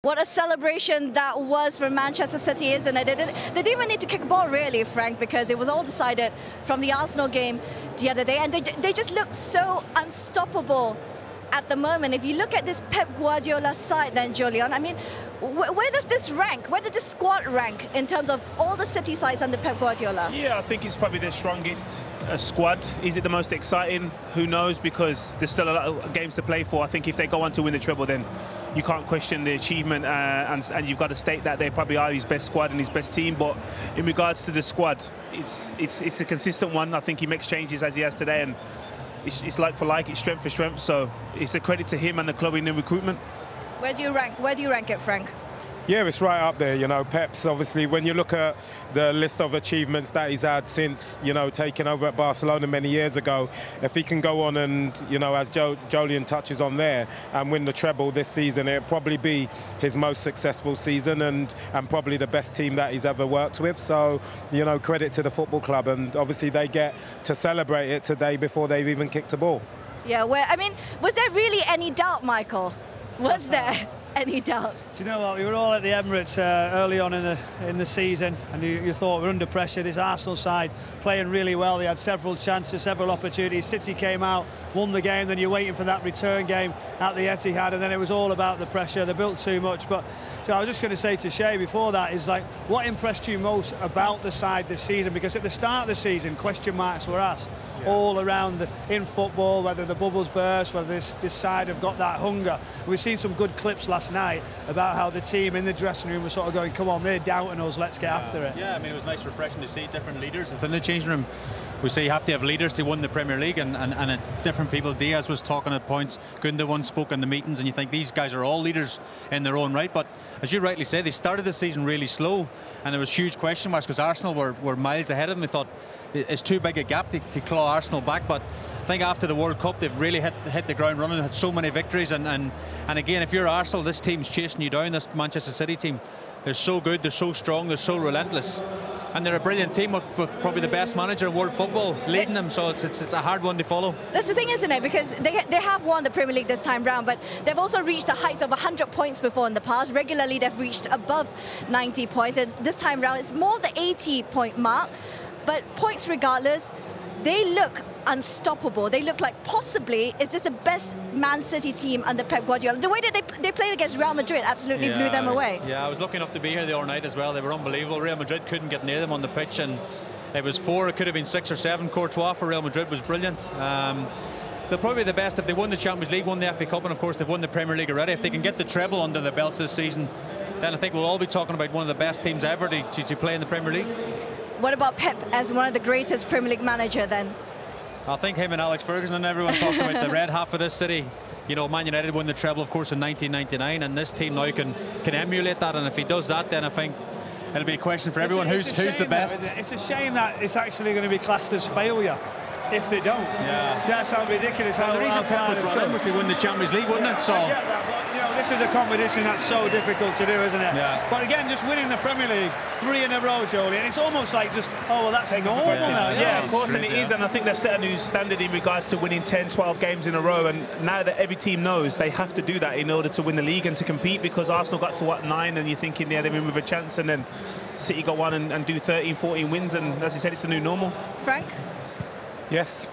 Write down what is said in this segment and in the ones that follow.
What a celebration that was for Manchester City, isn't it? They didn't even need to kick a ball, really, Frank, because it was all decided from the Arsenal game the other day. And they just look so unstoppable at the moment. If you look at this Pep Guardiola side then, Julian, I mean, where does this rank? Where did this squad rank in terms of all the City sides under Pep Guardiola? Yeah, I think it's probably the strongest squad. Is it the most exciting? Who knows? Because there's still a lot of games to play for. I think if they go on to win the treble, then you can't question the achievement, and you've got to state that they probably are his best squad and his best team. But in regards to the squad, it's a consistent one. I think he makes changes as he has today, and it's like for like, it's strength for strength. So it's a credit to him and the club in the recruitment. Where do you rank it, Frank? Yeah, it's right up there. You know, Pep's obviously, when you look at the list of achievements that he's had since, you know, taking over at Barcelona many years ago, if he can go on and, you know, as Jolien touches on there, and win the treble this season, it'll probably be his most successful season and probably the best team that he's ever worked with. So, you know, credit to the football club, and obviously they get to celebrate it today before they've even kicked a ball. Yeah, I mean, was there really any doubt, Michael? Was there any doubt? Do you know what? We were all at the Emirates early on in the season, and you thought we're under pressure. This Arsenal side playing really well. They had several chances, several opportunities. City came out, won the game. Then you're waiting for that return game at the Etihad, and then it was all about the pressure. They built too much. But I was just going to say to Shay before that is, like, what impressed you most about the side this season? Because at the start of the season, question marks were asked all around in football, whether the bubbles burst, whether this side have got that hunger. We've seen some good clips last night about how the team in the dressing room was sort of going, come on, they're doubting us, let's get after it. Yeah, I mean, it was nice, refreshing to see different leaders within the changing room. We say you have to have leaders to win the Premier League, and different people. Diaz was talking at points, Gundogan spoke in the meetings, and you think these guys are all leaders in their own right. But as you rightly say, they started the season really slow, and there was huge question marks because Arsenal were miles ahead of them. They thought it's too big a gap to claw Arsenal back, but I think after the World Cup they've really hit the ground running, had so many victories, and again, if you're Arsenal, this team's chasing you down. This Manchester City team, they're so good, they're so strong, they're so relentless. And they're a brilliant team with probably the best manager in world football leading them, so it's a hard one to follow. That's the thing, isn't it? Because they have won the Premier League this time round, but they've also reached the heights of 100 points before in the past. Regularly, they've reached above 90 points. And this time round, it's more the 80-point mark. But points regardless, they look unstoppable. They look like possibly is this the best Man City team under Pep Guardiola. The way that they played against Real Madrid absolutely blew them away. Yeah, I was lucky enough to be here the other night as well. They were unbelievable. Real Madrid couldn't get near them on the pitch, and it was 4, it could have been 6 or 7. Courtois for Real Madrid was brilliant. They'll probably be the best if they won the Champions League, won the FA Cup, and of course they've won the Premier League already. If they can get the treble under the belts this season, then I think we'll all be talking about one of the best teams ever to play in the Premier League. What about Pep as one of the greatest Premier League manager then? I think him and Alex Ferguson, and everyone talks about the red half of this city. You know, Man United won the treble, of course, in 1999, and this team now can emulate that. And if he does that, then I think it'll be a question for everyone who's the best. It's a shame that it's actually going to be classed as failure if they don't. Yeah. That sounds ridiculous. Well, the reason Pep was brought in was to win the Champions League, wouldn't it? So. I get that, but, you know, this is a competition that's so difficult to do, isn't it? Yeah. But again, just winning the Premier League 3 in a row, Jolie, and it's almost like just, oh, well, that's normal now. Yeah, of course, and it is, and I think they've set a new standard in regards to winning 10, 12 games in a row, and now that every team knows they have to do that in order to win the league and to compete, because Arsenal got to, what, 9, and you're thinking, yeah, they're in with a chance, and then City got 1 and do 13, 14 wins, and as you said, it's the new normal. Frank? Yes.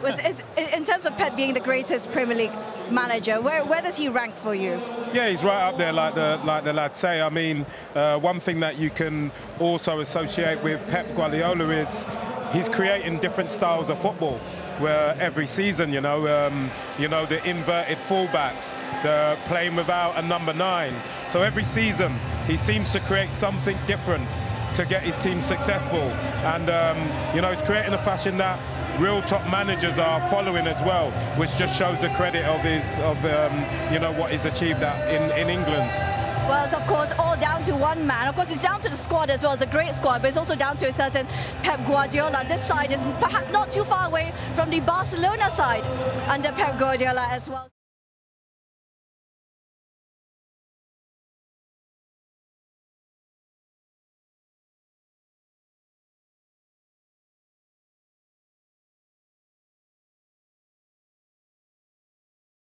In terms of Pep being the greatest Premier League manager, where does he rank for you? Yeah, he's right up there, like the lads say. I mean, one thing that you can also associate with Pep Guardiola is he's creating different styles of football. Where every season, you know, the inverted fullbacks, the playing without a number 9. So every season he seems to create something different to get his team successful, and you know, he's creating a fashion that real top managers are following as well, which just shows the credit of you know, what he's achieved in England. Well, it's of course all down to one man. Of course, it's down to the squad as well. It's a great squad, but it's also down to a certain Pep Guardiola. This side is perhaps not too far away from the Barcelona side under Pep Guardiola as well.